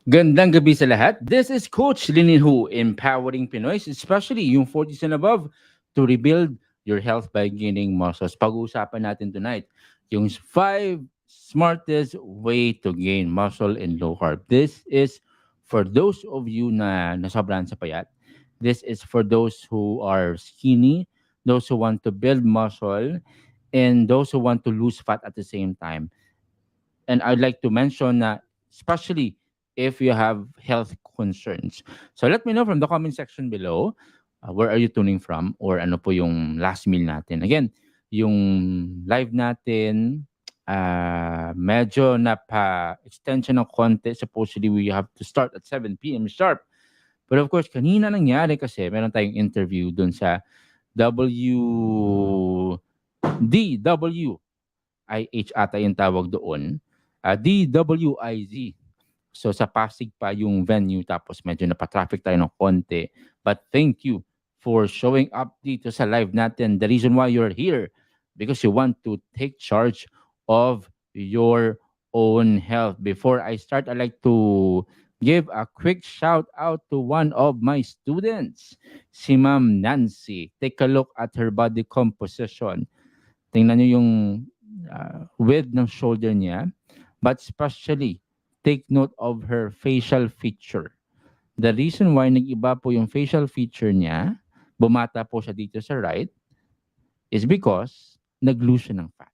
Gandang gabi sa lahat. This is Coach Linin Hu, empowering Pinoys, especially yung 40s and above, to rebuild your health by gaining muscles. Pag-uusapan natin tonight yung 5 smartest way to gain muscle in low carb. This is for those of you na nasobrahan sa payat. This is for those who are skinny, those who want to build muscle, and those who want to lose fat at the same time. And I'd like to mention na especially if you have health concerns. So let me know from the comment section below, where are you tuning from or ano po yung last meal natin. Again, yung live natin, medyo napa-extension ng konti. Supposedly we have to start at 7 p.m. sharp. But of course, kanina nangyari kasi meron tayong interview dun sa DWIH ata yung tawag doon. DWIZ. So sa Pasig pa yung venue tapos medyo napatraffic tayo ng konti. But thank you for showing up dito sa live natin. The reason why you're here because you want to take charge of your own health. Before I start, I'd like to give a quick shout out to one of my students, si Ma'am Nancy. Take a look at her body composition. Tingnan niyo yung width ng shoulder niya. But especially, take note of her facial feature. The reason why nag-iba po yung facial feature niya, bumata po siya dito sa right, is because nag-lose siya ng fat.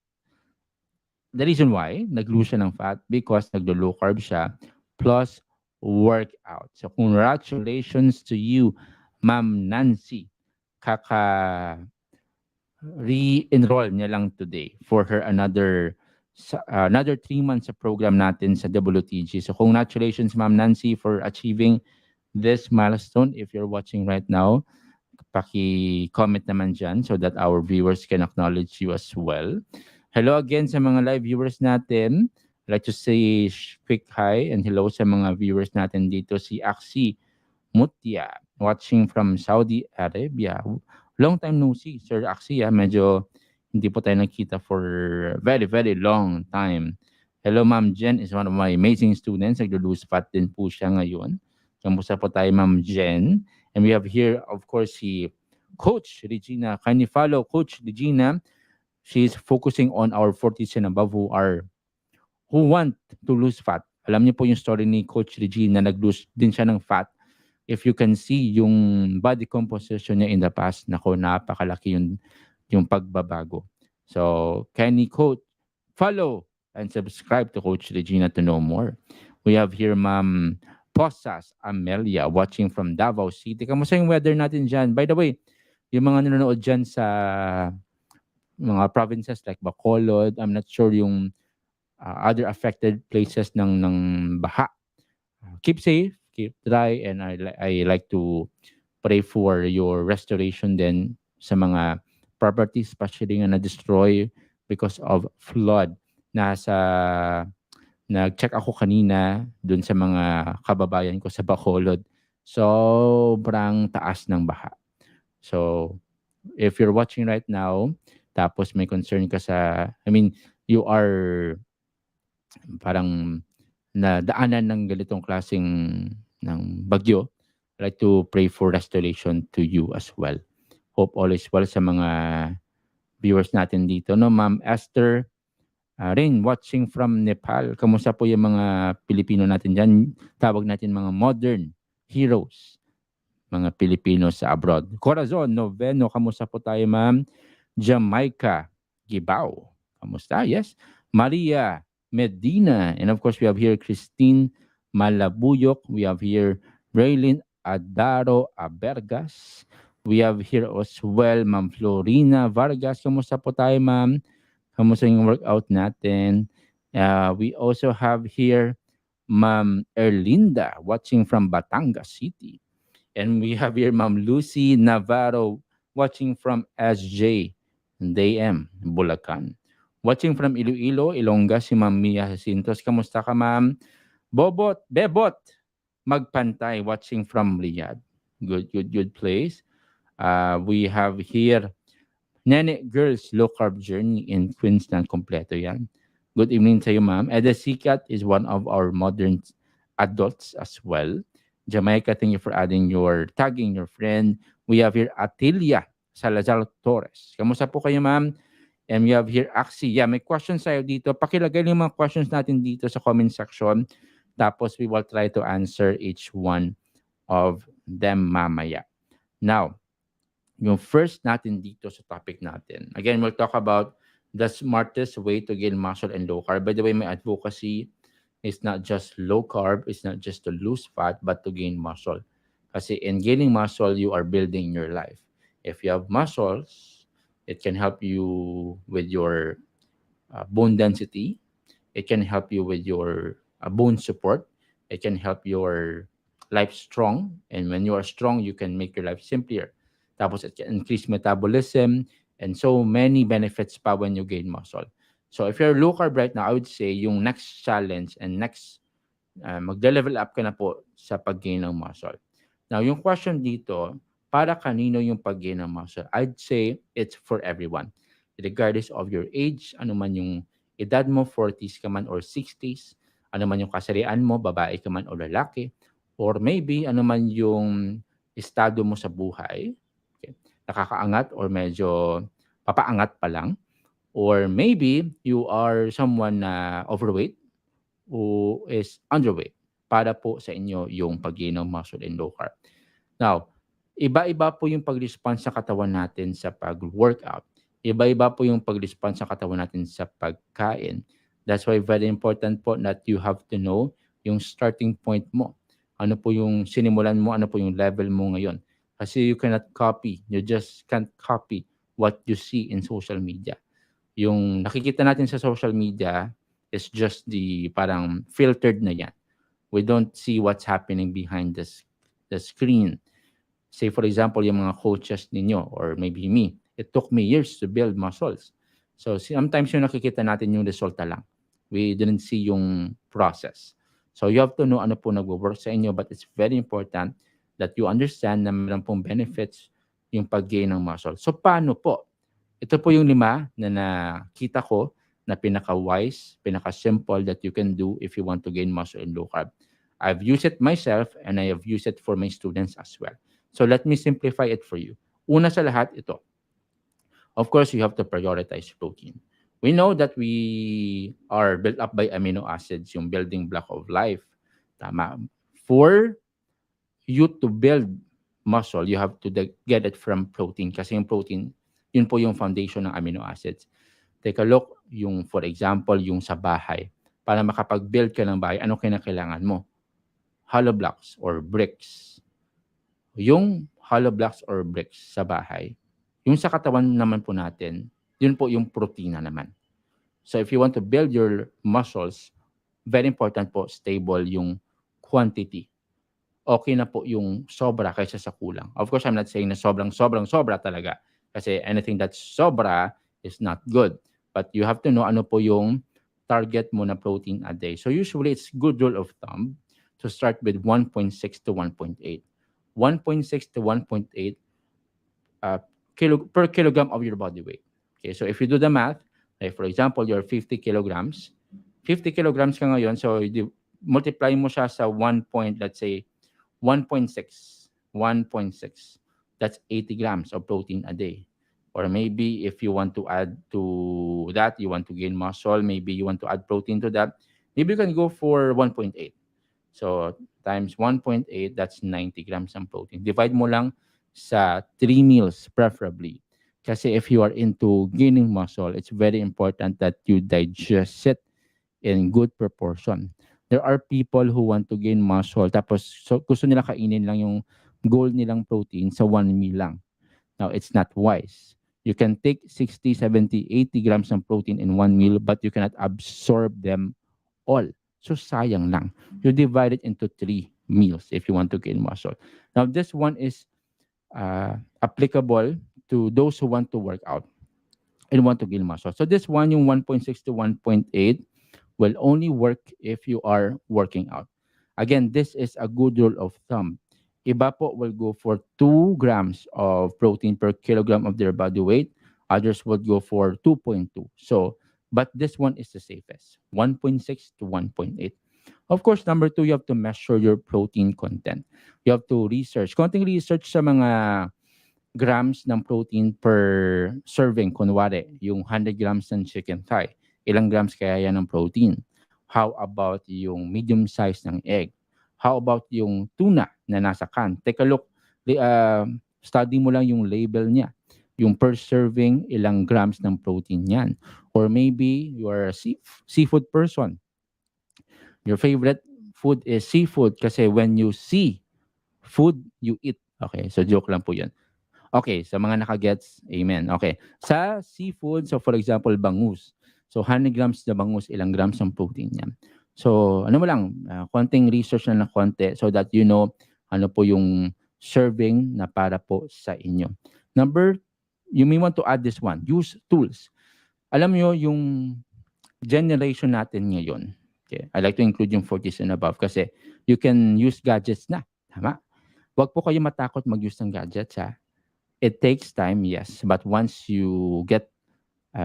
The reason why nag-lose siya ng fat, because naglo-low carb siya, plus workout. So congratulations to you, Ma'am Nancy. Kaka re-enroll niya lang today for her another 3 months sa program natin sa WTG. So congratulations, Ma'am Nancy, for achieving this milestone. If you're watching right now, paki-comment naman dyan so that our viewers can acknowledge you as well. Hello again sa mga live viewers natin. I'd like to say quick hi and hello sa mga viewers natin dito. Si Aksi Mutia, watching from Saudi Arabia. Long time no see, Sir Aksi. Medyo hindi po tayo nakita for very, very long time. Hello, Ma'am Jen is one of my amazing students. Naglo-lose fat din po siya ngayon. Kamusta po tayo, Ma'am Jen? And we have here, of course, si Coach Regina. Kindly follow Coach Regina. She's focusing on our 40s and above who want to lose fat. Alam niyo po yung story ni Coach Regina, nag-lose din siya ng fat. If you can see yung body composition niya in the past, nako, napakalaki yung pagbabago. So, kindly follow and subscribe to Coach Regina to know more. We have here Ma'am Posas Amelia watching from Davao City. Kamusta yung weather natin dyan? By the way, yung mga nanonood dyan sa mga provinces like Bacolod, I'm not sure yung other affected places ng baha. Keep safe, keep dry, and I like to pray for your restoration then sa mga properties, especially nga na-destroy because of flood. Nag-check ako kanina dun sa mga kababayan ko sa Bacolod. Sobrang taas ng baha. So, if you're watching right now, tapos may concern ka you are parang nadaanan ng ganitong klaseng ng bagyo, I'd like to pray for restoration to you as well. Hope all is well sa mga viewers natin dito. No, Ma'am Esther Rain, watching from Nepal. Kamusta po yung mga Pilipino natin dyan? Tawag natin mga modern heroes, mga Pilipino sa abroad. Corazon Noveno, kamusta po tayo, Ma'am? Jamaica Gibao, kamusta? Yes. Maria Medina. And of course, we have here Christine Malabuyok. We have here Raylin Adaro Abergas. We have here as well, Ma'am Florina Vargas. Kamusta po tayo, Ma'am? Kamusta yung workout natin? We also have here Ma'am Erlinda watching from Batangas City. And we have here Ma'am Lucy Navarro watching from SJ DM, Bulacan. Watching from Iloilo, Ilongga, si Ma'am Mia Jacintos. Kamusta ka, Ma'am? Bebot, Magpantay, watching from Riyadh. Good place. We have here Nene Girls Low Carb Journey in Queensland. Kompleto yan. Good evening sa iyo, Ma'am. Eda Sikat is one of our modern adults as well. Jamaica, thank you for adding your tagging your friend. We have here Atilia Salazar Torres. Kamusta po kayo, ma'am? And we have here Axie. Yeah, may questions tayo dito. Pakilagay yung mga questions natin dito sa comment section. Tapos we will try to answer each one of them mamaya. Now, yung first natin dito sa topic natin. Again, we'll talk about the smartest way to gain muscle and low carb. By the way, my advocacy is not just low carb, it's not just to lose fat, but to gain muscle. Kasi in gaining muscle, you are building your life. If you have muscles, it can help you with your bone density. It can help you with your bone support. It can help your life strong. And when you are strong, you can make your life simpler. Tapos it can increase metabolism and so many benefits pa when you gain muscle. So if you're low carb right now, I would say yung next challenge and next magde-level up ka na po sa pag-gain ng muscle. Now, yung question dito, para kanino yung pag-gain ng muscle? I'd say it's for everyone. Regardless of your age, ano man yung edad mo, 40s ka man or 60s, ano man yung kasarian mo, babae ka man o lalaki, or maybe ano man yung estado mo sa buhay, okay, nakakaangat or medyo papaangat pa lang, or maybe you are someone na overweight, who is underweight para po sa inyo yung pag-gain ng muscle and low carb. Now, iba-iba po yung pag-response sa katawan natin sa pag-workout. Iba-iba po yung pag-response sa katawan natin sa pagkain. That's why very important po that you have to know yung starting point mo. Ano po yung sinimulan mo, ano po yung level mo ngayon. Kasi you cannot copy, you just can't copy what you see in social media. Yung nakikita natin sa social media is just the parang filtered na yan. We don't see what's happening behind the screen. Say for example, yung mga coaches ninyo or maybe me, it took me years to build muscles. So sometimes yung nakikita natin yung resulta lang. We didn't see yung process. So you have to know ano po nagwo-work sa inyo, but it's very important that you understand na meron pong benefits yung pag-gain ng muscle. So paano po? Ito po yung 5 na nakita ko na pinaka-wise, pinaka-simple that you can do if you want to gain muscle in low carb. I've used it myself and I have used it for my students as well. So let me simplify it for you. Una sa lahat, ito. Of course, you have to prioritize protein. We know that we are built up by amino acids, yung building block of life. Tama. For you to build muscle, you have to get it from protein. Kasi yung protein, yun po yung foundation ng amino acids. Take a look, yung for example, yung sa bahay. Para makapag-build ka ng bahay, ano kailangan mo? Hollow blocks or bricks. Yung hollow blocks or bricks sa bahay, yung sa katawan naman po natin, yun po yung protina naman. So if you want to build your muscles, very important po, stable yung quantity. Okay na po yung sobra kaysa sa kulang. Of course, I'm not saying na sobrang sobra talaga. Kasi anything that's sobra is not good. But you have to know ano po yung target mo na protein a day. So usually, it's good rule of thumb to start with 1.6 to 1.8. 1.6 to 1.8 per kilogram of your body weight. Okay, so if you do the math, like for example, you're 50 kilograms. 50 kilograms ka ngayon, so multiply mo siya sa 1. Let's say 1.6. 1.6. That's 80 grams of protein a day. Or maybe if you want to add to that, you want to gain muscle, maybe you want to add protein to that, maybe you can go for 1.8. So times 1.8, that's 90 grams ng protein. Divide mo lang sa 3 meals preferably. Kasi if you are into gaining muscle, it's very important that you digest it in good proportion. There are people who want to gain muscle tapos gusto nila kainin lang yung goal nilang protein sa 1 meal lang. Now, it's not wise. You can take 60, 70, 80 grams ng protein in 1 meal but you cannot absorb them all. So sayang lang. You divide it into 3 meals if you want to gain muscle. Now, this one is applicable to those who want to work out and want to gain muscle. So this one, yung 1.6 to 1.8, will only work if you are working out. Again, this is a good rule of thumb. Iba po will go for 2 grams of protein per kilogram of their body weight. Others would go for 2.2. So, but this one is the safest, 1.6 to 1.8. Of course, number two, you have to measure your protein content. You have to research. Konting research sa mga grams ng protein per serving. Kunwari, yung 100 grams ng chicken thigh. Ilang grams kaya yan ng protein? How about yung medium size ng egg? How about yung tuna na nasa can? Take a look. Study mo lang yung label niya. Yung per serving, ilang grams ng protein yan. Or maybe you are a seafood person. Your favorite food is seafood kasi when you see food, you eat. Okay, so joke lang po yun. Okay, sa mga nakagets, amen. Okay, sa seafood, so for example, bangus. So 100 grams na bangus, ilang grams ng protein yan. So ano mo lang, konting research na konti so that you know ano po yung serving na para po sa inyo. Number, you may want to add this one, use tools. Alam nyo yung generation natin ngayon, okay, I like to include yung 40s and above kasi you can use gadgets na. Tama? Huwag po kayo matakot mag-use ng gadgets, ha? It takes time, yes. But once you get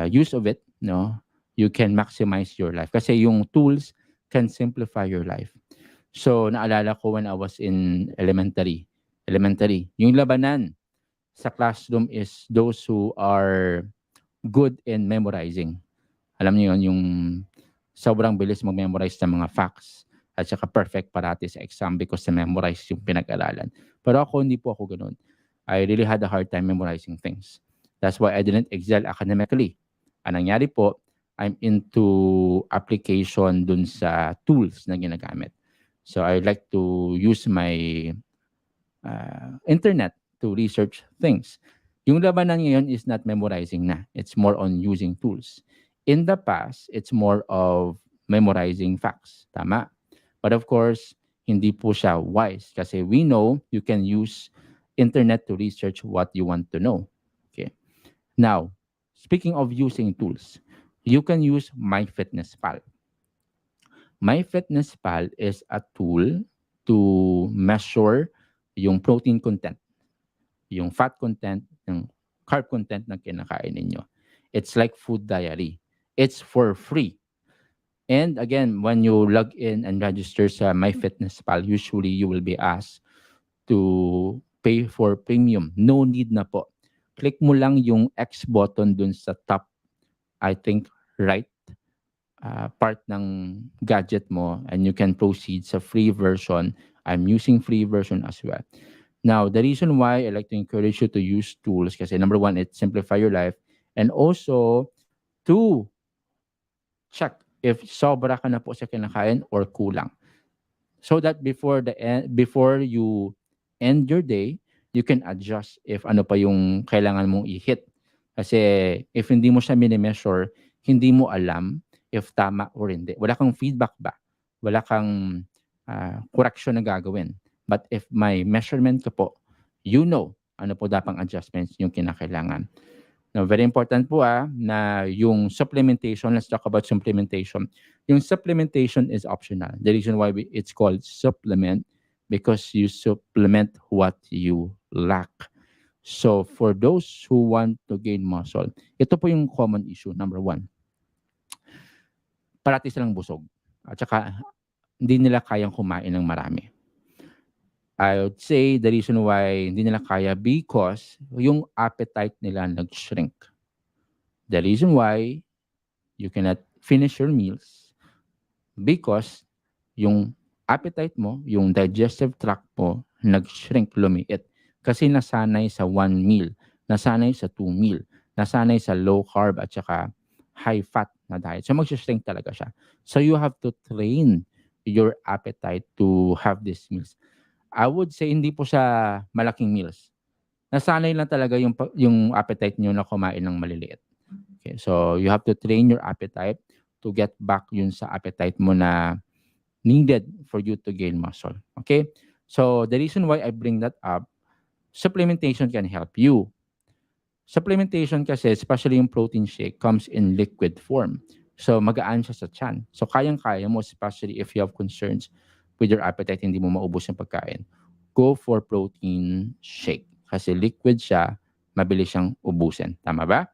use of it, no, you can maximize your life. Kasi yung tools can simplify your life. So, naalala ko when I was in elementary, yung labanan sa classroom is those who are good in memorizing. Alam niyo yun, yung sobrang bilis mag-memorize ng mga facts at saka perfect parati sa exam because na-memorize yung pinag-aralan. Pero ako, hindi po ako ganun. I really had a hard time memorizing things. That's why I didn't excel academically. Ang nangyari po, I'm into application dun sa tools na ginagamit. So I like to use my internet to research things. Yung labanan ngayon is not memorizing na. It's more on using tools. In the past, it's more of memorizing facts. Tama? But of course, hindi po siya wise kasi we know you can use internet to research what you want to know. Okay. Now, speaking of using tools, you can use MyFitnessPal. MyFitnessPal is a tool to measure yung protein content, yung fat content, yung carb content na kinakain ninyo. It's like food diary. It's for free. And again, when you log in and register sa MyFitnessPal, usually you will be asked to pay for premium. No need na po. Click mo lang yung X button dun sa top, I think, right part ng gadget mo and you can proceed sa free version. I'm using free version as well. Now, the reason why I like to encourage you to use tools kasi number one, it simplify your life and also to check if sobra ka na po sa kinakain or kulang. So that before you end your day, you can adjust if ano pa yung kailangan mong i-hit. Kasi if hindi mo siya mini-measure, hindi mo alam if tama or hindi. Wala kang feedback ba? Wala kang correction na gagawin. But if may measurement ka po, you know ano po dapang adjustments yung kinakailangan. Now, very important po na yung supplementation, let's talk about supplementation. Yung supplementation is optional. The reason why it's called supplement because you supplement what you lack. So, for those who want to gain muscle, ito po yung common issue, number one. Parati silang busog. At saka, hindi nila kayang kumain ng marami. I would say the reason why hindi nila kaya because yung appetite nila nag-shrink. The reason why you cannot finish your meals because yung appetite mo, yung digestive tract mo nag-shrink, lumiit. Kasi nasanay sa 1 meal, nasanay sa 2 meal, nasanay sa low carb at saka high fat na diet. So mag-shrink talaga siya. So you have to train your appetite to have these meals. I would say hindi po siya malaking meals. Nasanay lang talaga yung appetite niyo na kumain ng maliliit. Okay, so you have to train your appetite to get back yun sa appetite mo na needed for you to gain muscle. Okay? So the reason why I bring that up, supplementation can help you. Supplementation kasi, especially yung protein shake, comes in liquid form. So magaan siya sa tiyan. So kayang-kaya mo, especially if you have concerns with your appetite, hindi mo maubos yung pagkain. Go for protein shake. Kasi liquid siya, mabilis siyang ubusin. Tama ba?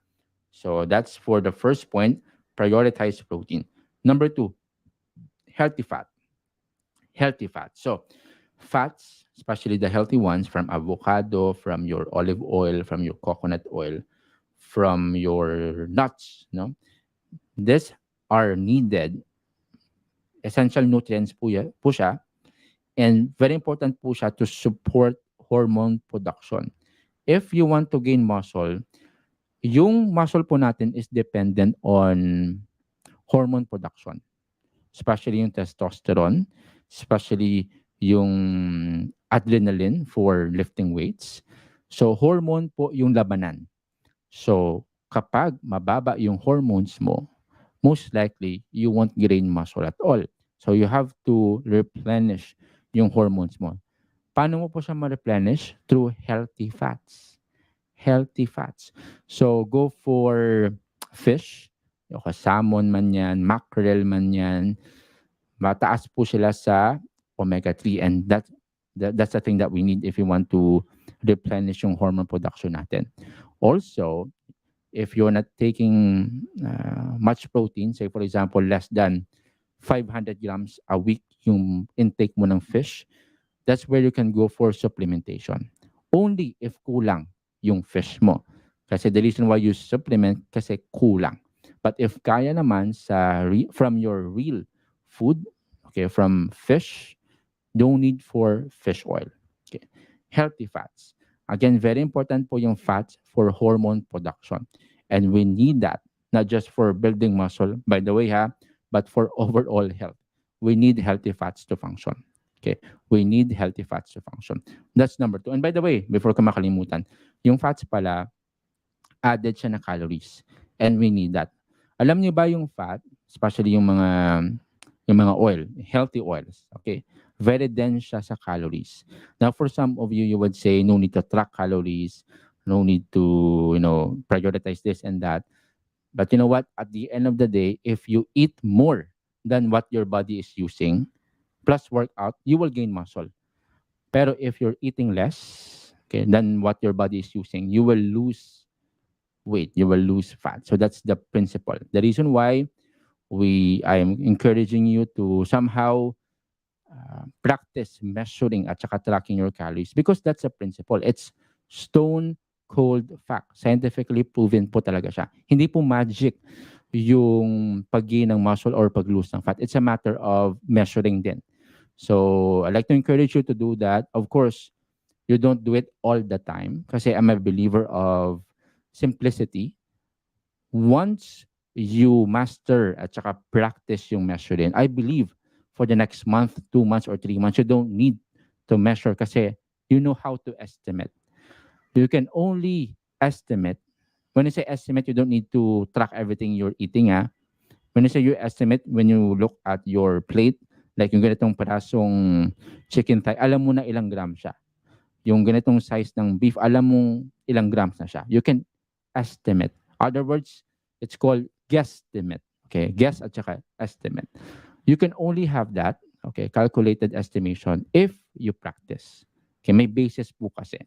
So that's for the first point, prioritize protein. Number two, healthy fat. healthy fats. So fats, especially the healthy ones from avocado, from your olive oil, from your coconut oil, from your nuts, no? These are needed, essential nutrients po siya, and very important po siya to support hormone production. If you want to gain muscle, yung muscle po natin is dependent on hormone production, especially yung testosterone, especially yung adrenaline for lifting weights. So hormone po yung labanan. So kapag mababa yung hormones mo, most likely you won't gain muscle at all. So you have to replenish yung hormones mo. Paano mo po siya ma-replenish? Through healthy fats. Healthy fats. So go for fish, o salmon man yan, mackerel man yan, mataas po sila sa omega-3, and that's the thing that we need if we want to replenish yung hormone production natin. Also, if you're not taking much protein, say for example, less than 500 grams a week yung intake mo ng fish, that's where you can go for supplementation. Only if kulang yung fish mo. Kasi the reason why you supplement, kasi kulang. But if kaya naman from your real food, okay, from fish, don't need for fish oil. Okay. Healthy fats. Again, very important po yung fats for hormone production. And we need that, not just for building muscle, by the way, but for overall health. We need healthy fats to function. Okay. We need healthy fats to function. That's number 2. And by the way, before ko makalimutan, yung fats pala, added siya na calories. And we need that. Alam niyo ba yung fat, especially yung mga oil, healthy oils, okay? Very dense siya sa calories. Now, for some of you, you would say, no need to track calories, no need to, prioritize this and that. But you know what? At the end of the day, if you eat more than what your body is using, plus workout, you will gain muscle. Pero if you're eating less, okay, than what your body is using, you will lose weight, you will lose fat. So that's the principle. The reason why I am encouraging you to somehow practice measuring at saka tracking your calories, because that's a principle. It's stone cold fact. Scientifically proven po talaga siya. Hindi po magic yung pag-gain ng muscle or pag-lose ng fat. It's a matter of measuring din. So I like to encourage you to do that. Of course, you don't do it all the time kasi I'm a believer of simplicity. Once you master at saka practice yung measuring, I believe for the next month, 2 months, or 3 months, you don't need to measure kasi you know how to estimate. You can only estimate. When you say estimate, you don't need to track everything you're eating. When you say you estimate, when you look at your plate, like yung ganitong parasong chicken thigh, alam mo na ilang grams siya. Yung ganitong size ng beef, alam mo ilang grams na siya. You can estimate. Other words, it's called guesstimate. Okay, guess at saka estimate. You can only have that, okay, calculated estimation if you practice. Okay, may basis po kasi.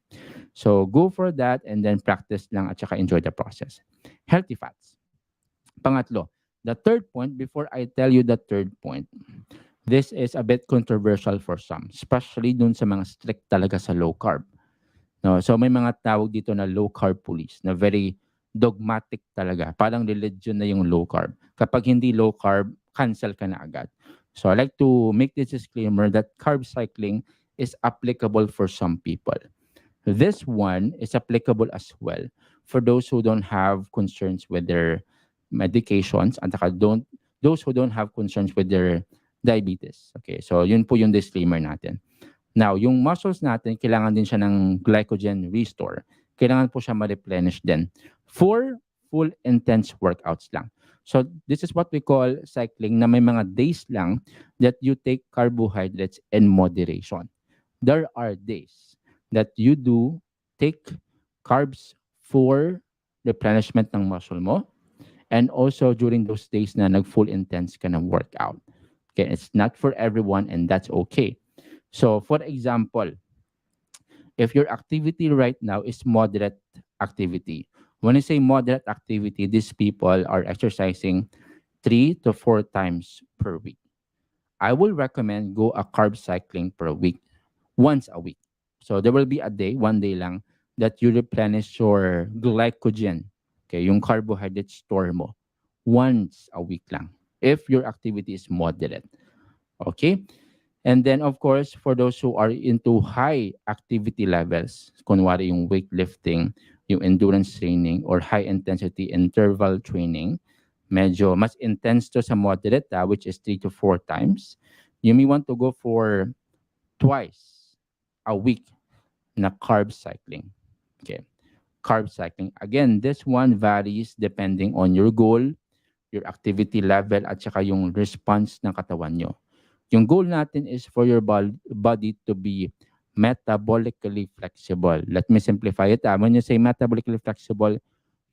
So go for that and then practice lang at saka enjoy the process. Healthy fats. Pangatlo, the third point, before I tell you the third point, this is a bit controversial for some, especially dun sa mga strict talaga sa low carb. No, so may mga tawag dito na low carb police na very dogmatic talaga. Parang religion na yung low carb. Kapag hindi low carb, cancel ka na agad. So I like to make this disclaimer that carb cycling is applicable for some people. This one is applicable as well for those who don't have concerns with their medications and those who don't have concerns with their diabetes. Okay, so yun po yung disclaimer natin. Now, yung muscles natin, kailangan din siya ng glycogen restore. Kailangan po siya ma-replenish din for full intense workouts lang. So this is what we call cycling, na may mga days lang that you take carbohydrates in moderation. There are days that you do take carbs for replenishment ng muscle mo, and also during those days na nag-full intense ka ng workout. Okay, it's not for everyone, and that's okay. So for example, if your activity right now is moderate activity, when I say moderate activity, these people are exercising 3 to 4 times per week. I will recommend go a carb cycling per week, once a week. So there will be a day, one day lang, that you replenish your glycogen, okay, yung carbohydrate store mo, once a week lang, if your activity is moderate. Okay? And then, of course, for those who are into high activity levels, kunwari yung weightlifting, yung endurance training, or high intensity interval training, medyo mas intense to sa moderate, which is 3 to 4 times, you may want to go for twice a week na carb cycling. Okay. Carb cycling. Again, this one varies depending on your goal, your activity level, at saka yung response ng katawan nyo. Yung goal natin is for your body to be metabolically flexible. Let me simplify it. When you say metabolically flexible,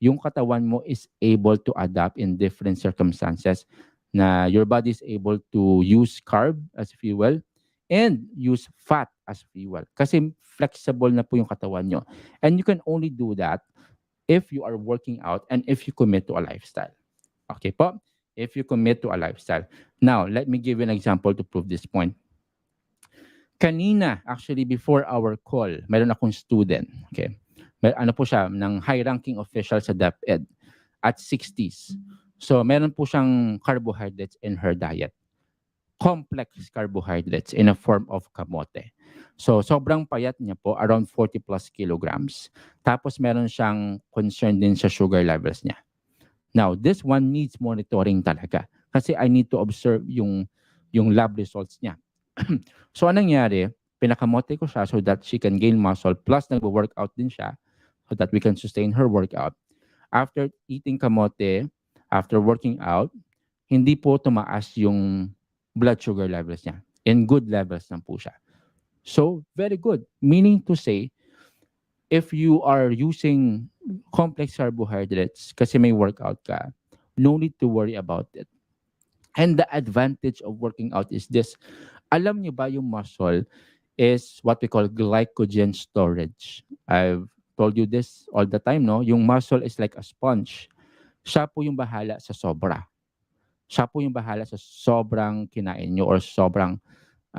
yung katawan mo is able to adapt in different circumstances, na your body is able to use carb as fuel and use fat as fuel. Kasi flexible na po yung katawan nyo. And you can only do that if you are working out and if you commit to a lifestyle. Okay po? If you commit to a lifestyle. Now, let me give you an example to prove this point. Kanina, actually, before our call, meron akong student. Okay? Ano po siya, ng high-ranking official sa DepEd at 60s. So, meron po siyang carbohydrates in her diet. Complex carbohydrates in a form of kamote. So, sobrang payat niya po, around 40 plus kilograms. Tapos, meron siyang concern din sa sugar levels niya. Now, this one needs monitoring talaga kasi I need to observe yung lab results niya. So, anong nangyari? Pinakamote ko siya so that she can gain muscle, plus nagwo-workout din siya so that we can sustain her workout. After eating kamote, after working out, hindi po tumaas yung blood sugar levels niya. In good levels lang po siya. So, very good. Meaning to say, if you are using complex carbohydrates kasi may workout ka, no need to worry about it. And the advantage of working out is this. Alam niyo ba yung muscle is what we call glycogen storage. I've told you this all the time, no? Yung muscle is like a sponge. Siya po yung bahala sa sobra. Siya po yung bahala sa sobrang kinain nyo or sobrang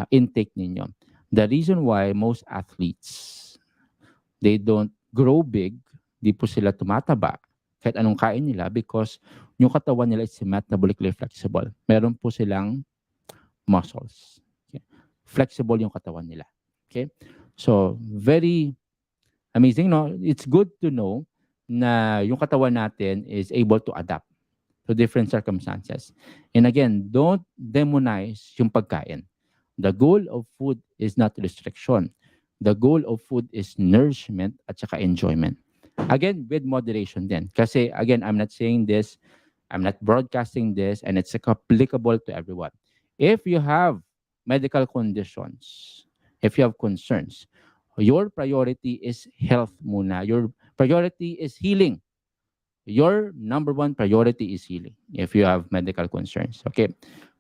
intake ninyo. The reason why most athletes, they don't grow big, di po sila tumataba kahit anong kain nila because yung katawan nila is metabolically flexible. Meron po silang muscles. Okay? Flexible yung katawan nila. Okay? So, very amazing, no? It's good to know na yung katawan natin is able to adapt to different circumstances. And again, don't demonize yung pagkain. The goal of food is not restriction. The goal of food is nourishment at saka enjoyment. Again, with moderation din. Kasi again, I'm not saying this, I'm not broadcasting this, and it's applicable to everyone. If you have medical conditions, if you have concerns, your priority is health muna. Your priority is healing. Your number one priority is healing if you have medical concerns. Okay?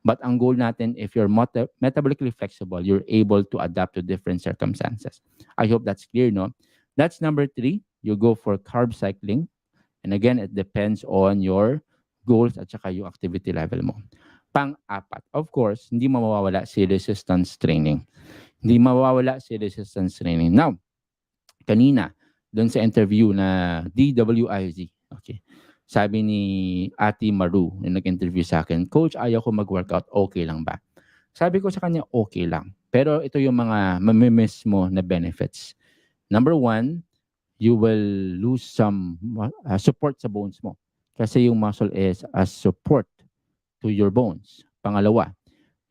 But ang goal natin, if you're metabolically flexible, you're able to adapt to different circumstances. I hope that's clear, no? That's number 3. You go for carb cycling. And again, it depends on your goals at saka yung activity level mo. Pang-apat, of course, hindi mawawala si resistance training. Hindi mawawala si resistance training. Now, kanina, doon sa interview na DWIZ, okay, sabi ni Ate Maru, na nag-interview sa akin, Coach, ayaw ko mag-workout, okay lang ba? Sabi ko sa kanya, okay lang. Pero ito yung mga mamimiss mo na benefits. Number 1, you will lose some support sa bones mo. Kasi yung muscle is a support to your bones. Pangalawa,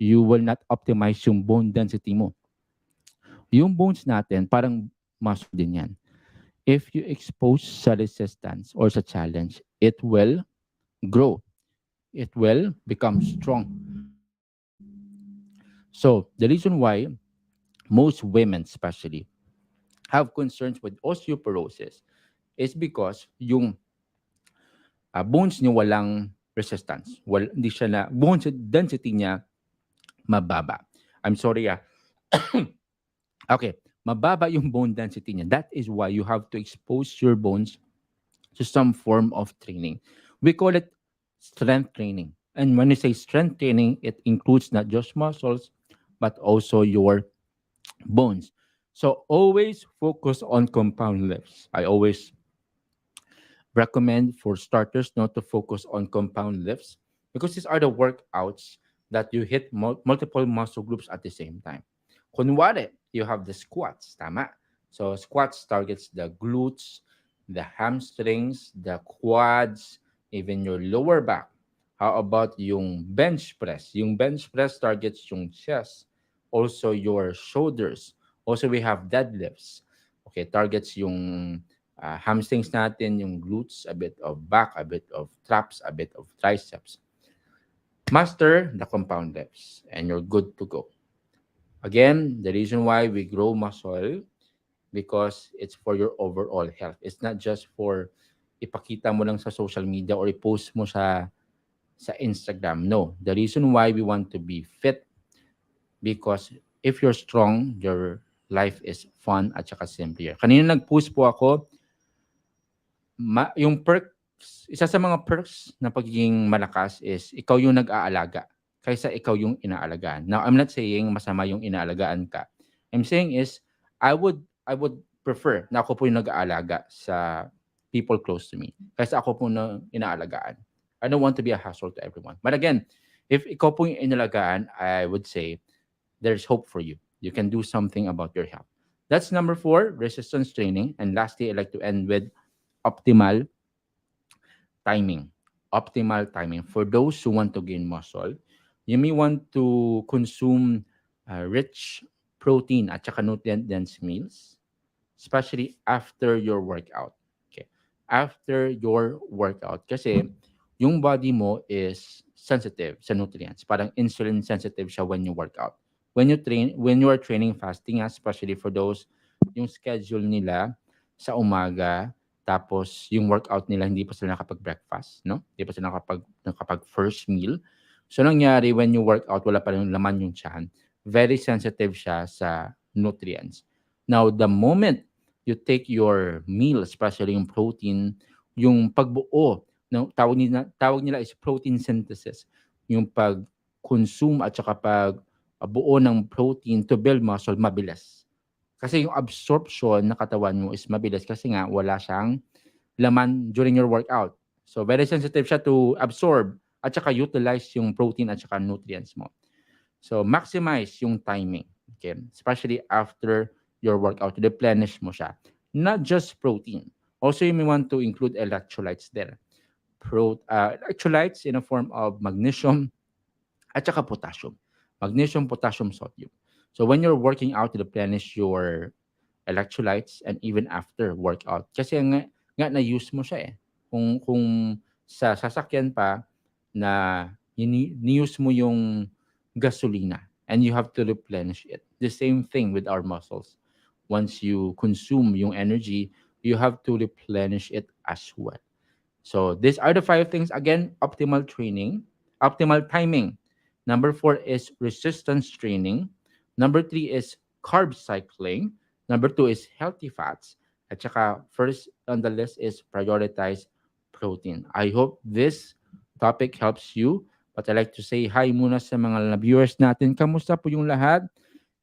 you will not optimize yung bone density mo. Yung bones natin, parang muscle din yan. If you expose sa resistance or sa challenge, it will grow. It will become strong. So, the reason why most women especially have concerns with osteoporosis is because yung bones niya walang resistance. Hindi siya na, bones density niya mababa. I'm sorry. Okay, mababa yung bone density niya. That is why you have to expose your bones to some form of training. We call it strength training. And when you say strength training, it includes not just muscles, but also your bones. So always focus on compound lifts. I always recommend for starters not to focus on compound lifts because these are the workouts that you hit multiple muscle groups at the same time. Kunwari, you have the squats, tama? So squats targets the glutes, the hamstrings, the quads, even your lower back. How about yung bench press? Yung bench press targets yung chest, also your shoulders. Also, we have deadlifts. Okay, targets yung hamstrings natin, yung glutes, a bit of back, a bit of traps, a bit of triceps. Master the compound lifts and you're good to go. Again, the reason why we grow muscle because it's for your overall health. It's not just for ipakita mo lang sa social media or i-post mo sa Instagram. No, the reason why we want to be fit because if you're strong, your life is fun at saka simpler. Kanina nag-post po ako yung perks, isa sa mga perks na pagiging malakas is ikaw yung nag-aalaga kaysa ikaw yung inaalagaan. Now, I'm not saying masama yung inaalagaan ka. I'm saying is I would prefer na ako po yung nag-aalaga sa people close to me kaysa ako po na inaalagaan. I don't want to be a hassle to everyone. But again, if ikaw po yung inalagaan, I would say there's hope for you. You can do something about your health. That's number 4, resistance training. And lastly, I'd like to end with optimal timing. Optimal timing. For those who want to gain muscle, you may want to consume rich protein at saka nutrient-dense meals, especially after your workout. Okay. After your workout. Kasi yung body mo is sensitive sa nutrients. Parang insulin sensitive siya when you work out. When you are training fasting, especially for those yung schedule nila sa umaga, tapos yung workout nila hindi pa sila nakapag-breakfast, no? Hindi pa sila nakapag first meal. So nangyari when you work out, wala pa rin laman yung tiyan. Very sensitive siya sa nutrients. Now, the moment you take your meal, especially yung protein, yung pagbuo, no, tawag nila is protein synthesis. Yung pag-consume at saka buo ng protein to build muscle, mabilis. Kasi yung absorption na katawan mo is mabilis kasi nga wala siyang laman during your workout. So, very sensitive siya to absorb at saka utilize yung protein at saka nutrients mo. So, maximize yung timing. Okay? Especially after your workout, replenish mo siya. Not just protein. Also, you may want to include electrolytes there. Electrolytes in a form of magnesium at saka potassium. Magnesium, potassium, sodium. So, when you're working out, replenish your electrolytes and even after workout. Kasi nga na-use mo siya eh. Kung sa sasakyan pa na ni-use mo yung gasolina and you have to replenish it. The same thing with our muscles. Once you consume yung energy, you have to replenish it as well. So these are the 5 things. Again, optimal training, optimal timing. Number 4 is resistance training. Number 3 is carb cycling. Number 2 is healthy fats. At saka first on the list is prioritize protein. I hope this topic helps you. But I like to say hi muna sa mga viewers natin. Kamusta po yung lahat?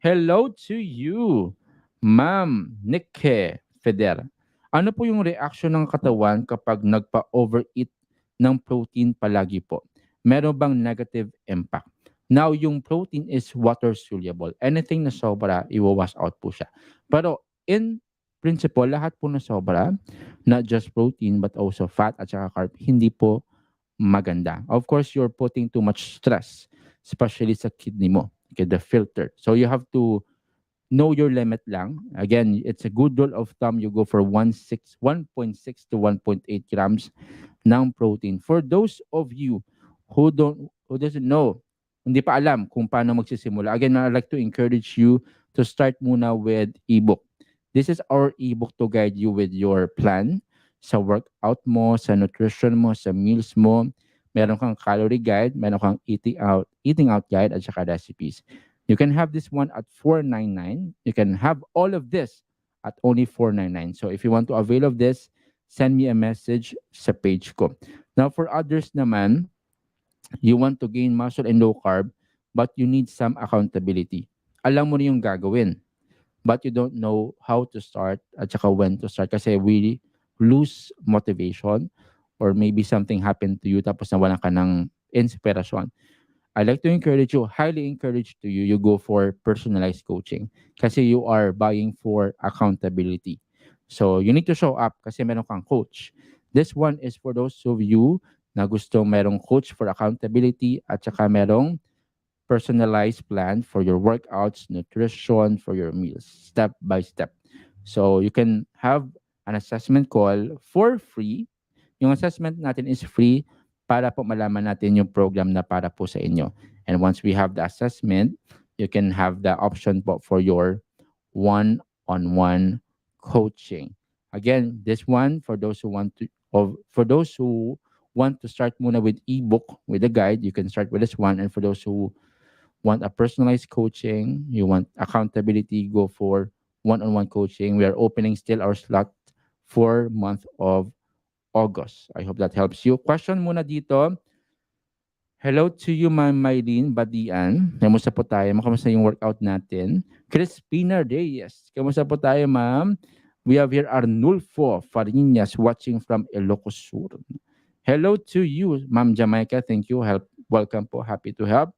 Hello to you, Ma'am Nikke Feder. Ano po yung reaction ng katawan kapag nagpa-overeat ng protein palagi po? Meron bang negative impact? Now, yung protein is water soluble. Anything na sobra, iwawash out po siya. Pero in principle, lahat po na sobra, not just protein but also fat at saka carb, hindi po maganda. Of course, you're putting too much stress, especially sa kidney mo. Okay, the filter. So you have to know your limit lang. Again, it's a good rule of thumb. You go for 1.6 to 1.8 grams ng protein. For those of you who doesn't know, hindi pa alam kung paano magsisimula, again, I'd like to encourage you to start muna with ebook. This is our ebook to guide you with your plan sa workout mo, sa nutrition mo, sa meals mo. Meron kang calorie guide, meron kang eating out guide, at saka recipes. You can have this one at $4.99. You can have all of this at only $4.99. So if you want to avail of this, send me a message sa page ko. Now for others naman, You want to gain muscle and low carb, but you need some accountability. Alam mo na yung gagawin, but you don't know how to start at saka when to start kasi we lose motivation or maybe something happened to you tapos nawalan ka ng inspiration. I like to encourage you, highly encourage to you, you go for personalized coaching kasi you are buying for accountability. So you need to show up kasi meron kang coach. This one is for those of you na gusto merong coach for accountability at saka merong personalized plan for your workouts, nutrition, for your meals, step by step. So you can have an assessment call for free. Yung assessment natin is free para po malaman natin yung program na para po sa inyo. And once we have the assessment, you can have the option po for your one-on-one coaching. Again, this one for those who want to for those who want to start muna with ebook with a guide, you can start with this one. And for those who want a personalized coaching, you want accountability, go for one-on-one coaching. We are opening still our slot for month of August. I hope that helps you. Question muna dito. Hello to you, Ma'am Mylene Badian. Kamusta po tayo? Kamusta yung workout natin? Crispina Reyes. Kamusta po tayo, ma'am? We have here Arnulfo Farinas watching from Ilocos Sur. Hello to you, Ma'am Jamaica. Thank you. Welcome po. Happy to help.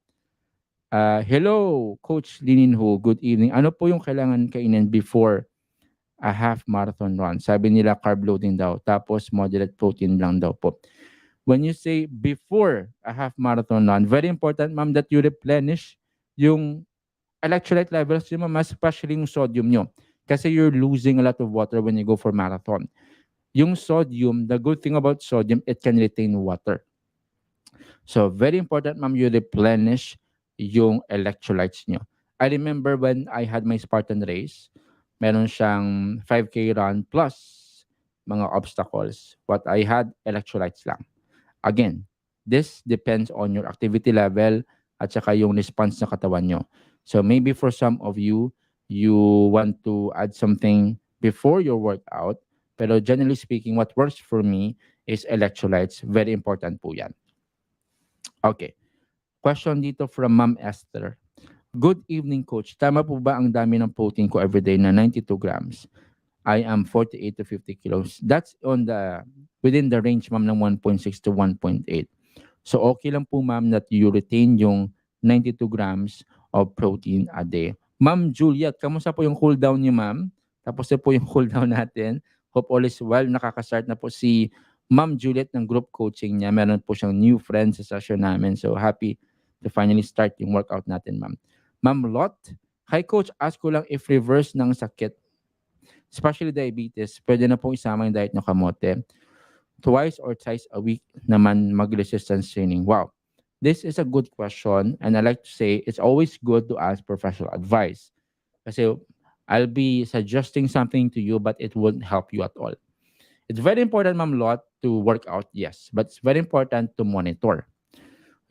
Hello, Coach Lininho. Good evening. Ano po yung kailangan kainin before a half marathon run? Sabi nila carb loading daw. Tapos moderate protein lang daw po. When you say before a half marathon run, very important, ma'am, that you replenish yung electrolyte levels nyo, ma'am, especially yung sodium nyo. Kasi you're losing a lot of water when you go for marathon. Yung sodium, the good thing about sodium, it can retain water. So, very important, ma'am, you replenish yung electrolytes nyo. I remember when I had my Spartan race, meron siyang 5K run plus mga obstacles. What I had, electrolytes lang. Again, this depends on your activity level at saka yung response ng katawan nyo. So maybe for some of you, you want to add something before your workout. Pero generally speaking, what works for me is electrolytes. Very important po yan. Okay. Question dito from Ma'am Esther. Good evening, Coach. Tama po ba ang dami ng protein ko everyday na 92 grams? I am 48 to 50 kilos. That's within the range, ma'am, ng 1.6 to 1.8. So, okay lang po, ma'am, that you retain yung 92 grams of protein a day. Ma'am Juliet, kamusta po yung cool down niyo, ma'am? Tapos na po yung cool down natin. Hope all is well. Nakaka-start na po si Ma'am Juliet ng group coaching niya. Meron po siyang new friends sa session namin. So, happy to finally start yung workout natin, ma'am. Ma'am Lot, hi, Coach. Ask ko lang if reverse ng sakit, especially diabetes, pwede na pong isama yung diet ng kamote. Twice or thrice a week naman mag-resistance training. Wow. This is a good question, and I like to say it's always good to ask professional advice. Kasi I'll be suggesting something to you, but it won't help you at all. It's very important, Ma'am Lot, to work out, yes. But it's very important to monitor.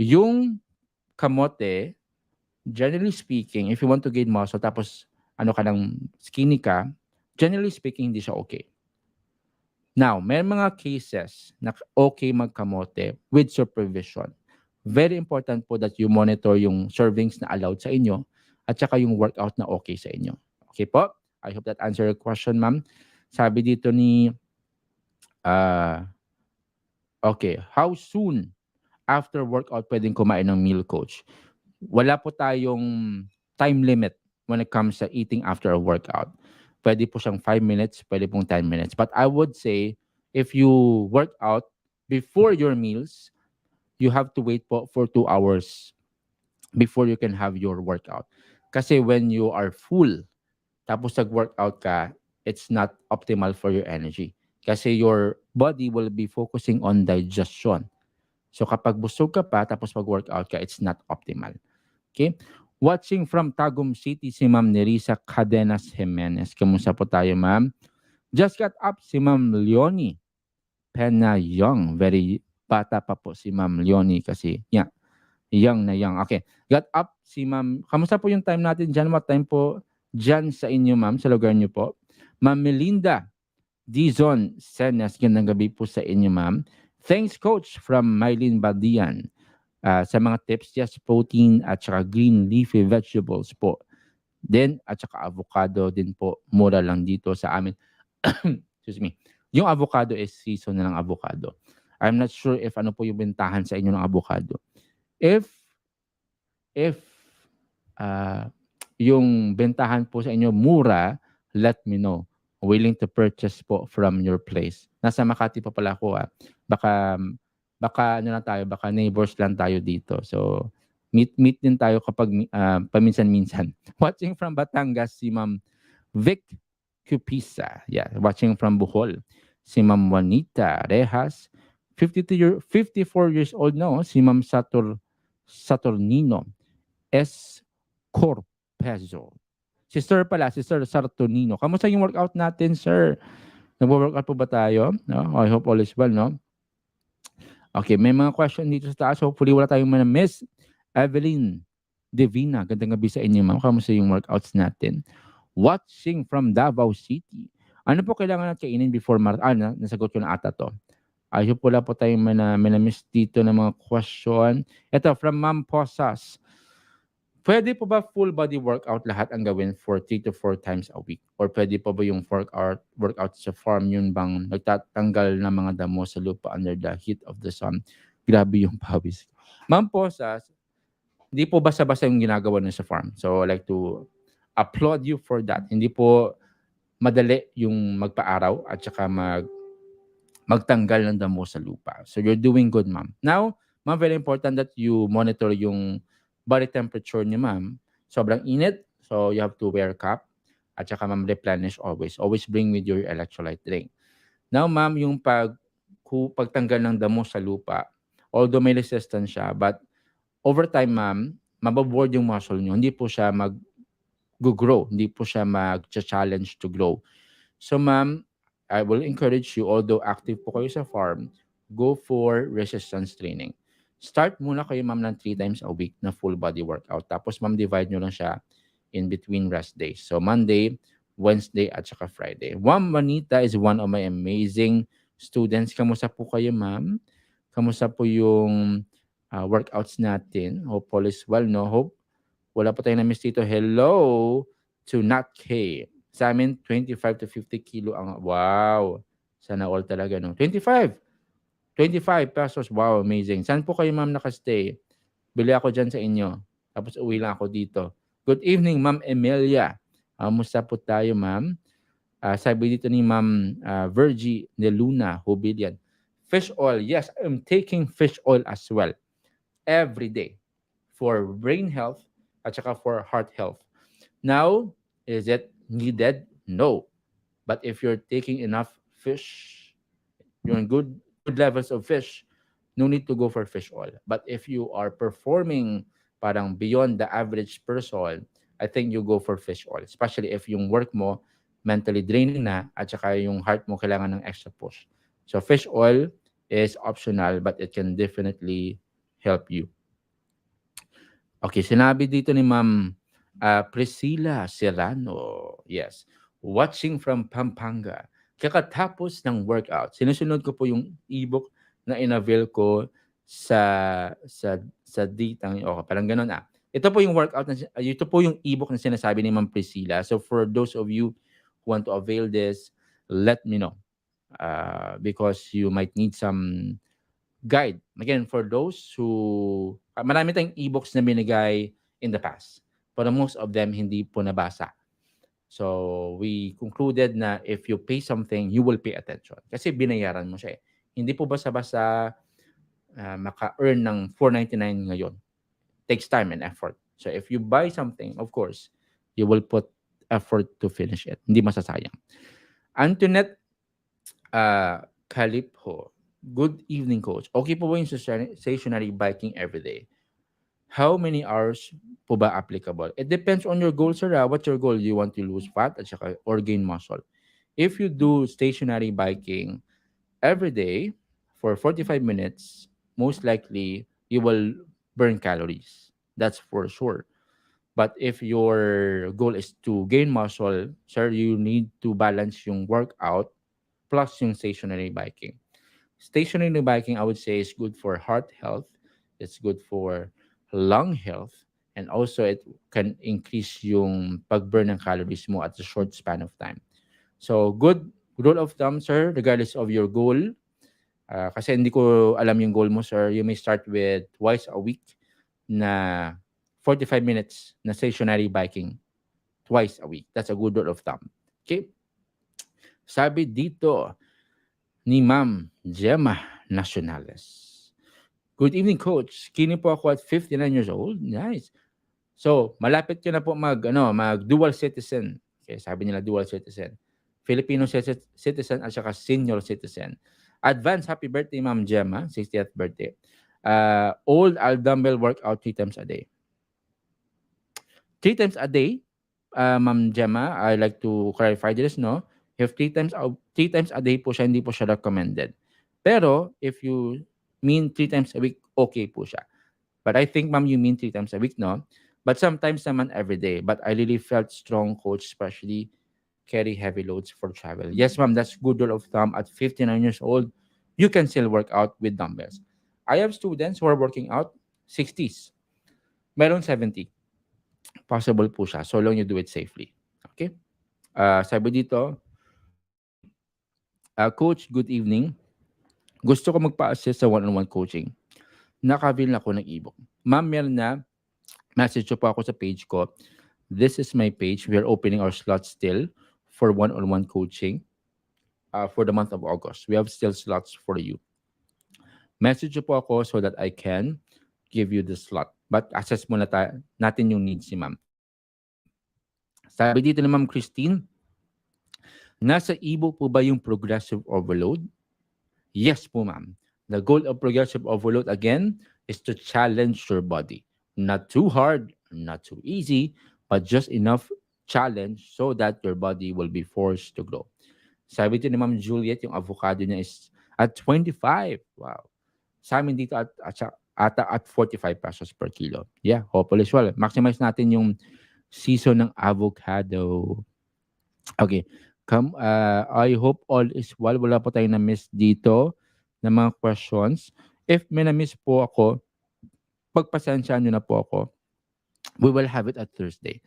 Yung kamote, generally speaking, if you want to gain muscle, tapos ano ka ng skinny ka, generally speaking, hindi siya okay. Now, may mga cases na okay magkamote with supervision. Very important po that you monitor yung servings na allowed sa inyo at saka yung workout na okay sa inyo. Okay po? I hope that answered your question, ma'am. Sabi dito ni, okay, how soon after workout pwedeng kumain ng meal, Coach? Wala po tayong time limit when it comes to eating after a workout. Pwede po siyang 5 minutes, pwede pong 10 minutes. But I would say, if you work out before your meals, you have to wait po for 2 hours before you can have your workout. Kasi when you are full, tapos nag-workout ka, it's not optimal for your energy. Kasi your body will be focusing on digestion. So kapag busog ka pa, tapos mag-workout ka, it's not optimal. Okay? Watching from Tagum City, si Ma'am Nerissa Cadenas Jimenez. Kamusta po tayo, ma'am? Just got up si Ma'am Leonie Pena Young. Very bata pa po si Ma'am Leonie kasi, yeah, young na young. Okay. Got up si Ma'am. Kamusta po yung time natin dyan? What time po dyan sa inyo, ma'am? Sa lugar niyo po. Ma'am Melinda Dizon Senes. Gandang gabi po sa inyo, ma'am. Thanks, Coach, from Mylene Badian. Sa mga tips, just protein at saka green leafy vegetables po. Then, at saka avocado din po, mura lang dito sa amin. Excuse me. Yung avocado is season na ng avocado. I'm not sure if ano po yung bentahan sa inyo ng avocado. If if ah, yung bentahan po sa inyo mura, let me know. Willing to purchase po from your place. Nasa Makati pa pala ako. Baka baka ano lang tayo, baka neighbors lang tayo dito. So meet din tayo kapag paminsan-minsan. Watching from Batangas si Ma'am Vic Cupisa. Yeah, watching from Bohol. Si Ma'am Juanita Rejas. 54 years old na, si Ma'am Saturnino S. Corpezo. Si Sir pala, si Sir Saturnino. Kamusta yung workout natin, Sir? Nagwo-workout po ba tayo? No? I hope all is well, no? Okay, may mga question dito sa taas. Hopefully wala tayong Miss Evelyn Divina. Gandang gabi sa inyo, ma'am. Kamusta yung workouts natin? Watching from Davao City. Ano po kailangan natin kainin before marathon? Nasagot ko na ata to. I hope wala po tayong miss dito ng mga question. Ito, from Ma'am Posas. Pwede po ba full body workout lahat ang gawin for 3 to 4 times a week? Or pwede pa ba yung workout sa farm yun bang nagtatanggal ng mga damo sa lupa under the heat of the sun? Grabe yung pawis. Ma'am Posas, hindi po basta-basta yung ginagawa nyo sa farm. So I like to applaud you for that. Hindi po madali yung magpa-araw at saka magtanggal ng damo sa lupa. So you're doing good, ma'am. Now, ma'am, very important that you monitor yung body temperature niyo, ma'am. Sobrang init, so you have to wear cap. At saka, ma'am, replenish always. Always bring with your electrolyte drink. Now, ma'am, yung pagtanggal ng damo sa lupa, although may resistance siya, but over time, ma'am, mababoard yung muscle niyo. Hindi po siya mag-grow. Hindi po siya mag-challenge to grow. So, ma'am, I will encourage you, although active po kayo sa farm, go for resistance training. Start muna kayo, ma'am, ng 3 times a week na full body workout. Tapos, ma'am, divide nyo lang siya in between rest days. So, Monday, Wednesday, at saka Friday. Ma'am Manita is one of my amazing students. Kamusta po kayo, ma'am? Kamusta po yung workouts natin? Hope all is well, no? Hope wala pa tayong na-miss dito. Hello to Nat K. Sa amin, 25 to 50 kilo ang, wow, sana all talaga, no? 25 pesos, wow, amazing. Saan po kayo, ma'am, nakastay? Bili ako dyan sa inyo. Tapos uwi lang ako dito. Good evening, Ma'am Emilia. Musta po tayo, ma'am? Sabi dito ni Ma'am Virgie de Luna Hubilian. Fish oil, yes, I'm taking fish oil as well. Every day. For brain health at saka for heart health. Now, is it needed? No. But if you're taking enough fish, you're in good levels of fish, no need to go for fish oil. But if you are performing parang beyond the average person, I think you go for fish oil. Especially if yung work mo mentally draining na at saka yung heart mo kailangan ng extra push. So fish oil is optional but it can definitely help you. Okay, sinabi dito ni Ma'am Priscilla Serrano. Yes. Watching from Pampanga. Kakatapos ng workout, sinusunod ko po yung ebook na inavail ko sa ditang, okay, parang ganun Ito po yung workout, ito po yung ebook na sinasabi ni Ma'am Priscilla. So for those of you who want to avail this, let me know. Because you might need some guide. Again, for those who, marami tayong ebooks na binigay in the past. But most of them hindi po nabasa. So, we concluded na if you pay something, you will pay attention. Kasi binayaran mo siya Hindi po basta-basta maka-earn ng $4.99 ngayon. Takes time and effort. So, if you buy something, of course, you will put effort to finish it. Hindi masasayang. Antoinette Calipho. Good evening, coach. Okay po ba yung stationary biking every day? How many hours po ba applicable? It depends on your goal, sir. What's your goal? You want to lose fat at saka, or gain muscle? If you do stationary biking every day for 45 minutes, most likely you will burn calories. That's for sure. But if your goal is to gain muscle, sir, you need to balance yung workout plus yung stationary biking. Stationary biking, I would say, is good for heart health It's good for lung health, and also it can increase yung pag-burn ng calories mo at a short span of time. So, good rule of thumb, sir, regardless of your goal. Kasi hindi ko alam yung goal mo, sir. You may start with twice a week na 45 minutes na stationary biking twice a week. That's a good rule of thumb. Okay? Sabi dito ni Ma'am Gemma Nacionales. Good evening, Coach. Skinny po ako at 59 years old. Nice. So, malapit ka na po mag dual citizen. Okay, sabi nila dual citizen. Filipino citizen at saka senior citizen. Advance happy birthday, Ma'am Gemma. 60th birthday. Old I'll dumbbell workout 3 times a day. 3 times a day, Ma'am Gemma, I like to clarify this, no? If 3 times a day po siya, hindi po siya recommended. Pero, if you mean 3 times a week, okay po siya. But I think, ma'am, you mean 3 times a week, no? But sometimes naman every day. But I really felt strong, coach, especially carry heavy loads for travel. Yes, ma'am, that's good rule of thumb. At 59 years old, you can still work out with dumbbells. I have students who are working out 60s. Meron 70. Possible po siya, so long you do it safely. Okay? Sabi dito, Coach, good evening. Gusto ko magpa-assist sa one-on-one coaching. Naka-avail ako ng ebook. Ma'am, meron na. Message po ako sa page ko. This is my page. We are opening our slots still for one-on-one coaching for the month of August. We have still slots for you. Message po ako so that I can give you the slot. But assess muna natin yung needs ni ma'am. Sabi dito ni Ma'am Christine, nasa ebook po ba yung progressive overload? Yes po, ma'am. The goal of progressive overload, again, is to challenge your body. Not too hard, not too easy, but just enough challenge so that your body will be forced to grow. Sabi dito ni Ma'am Juliet, yung avocado niya is at 25. Wow. Sa amin dito at 45 pesos per kilo. Yeah, hopefully as well. Maximize natin yung season ng avocado. Okay. I hope all is well. Wala po tayong na-miss dito ng mga questions. If may na-miss po ako, pagpasensyaan nyo na po ako. We will have it at Thursday.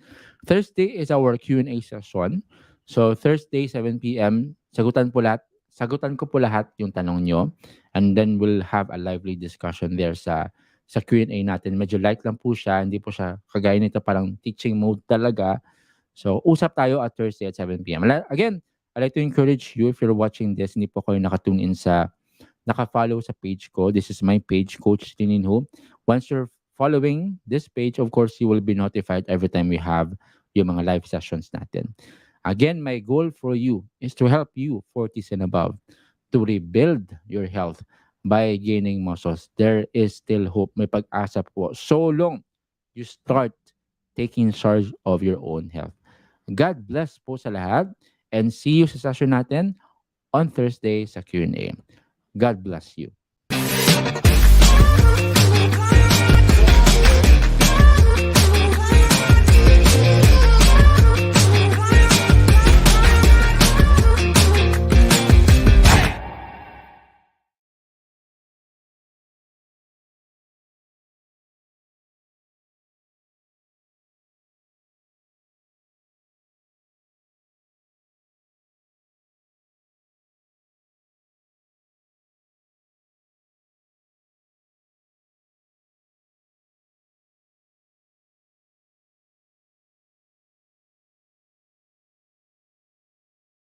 Thursday is our Q&A session. So Thursday, 7 p.m., sagutan ko po lahat yung tanong nyo. And then we'll have a lively discussion there sa Q&A natin. Medyo light lang po siya. Hindi po siya kagaya nito, parang teaching mode talaga. So, usap tayo at Thursday at 7 p.m. Again, I'd like to encourage you, if you're watching this, hindi po kayo nakatune in naka-follow sa page ko. This is my page, Coach Tininho. Once you're following this page, of course, you will be notified every time we have yung mga live sessions natin. Again, my goal for you is to help you, 40s and above, to rebuild your health by gaining muscles. There is still hope. May pag-asa po. So long you start taking charge of your own health. God bless po sa lahat, and see you sa session natin on Thursday sa Q&A. God bless you.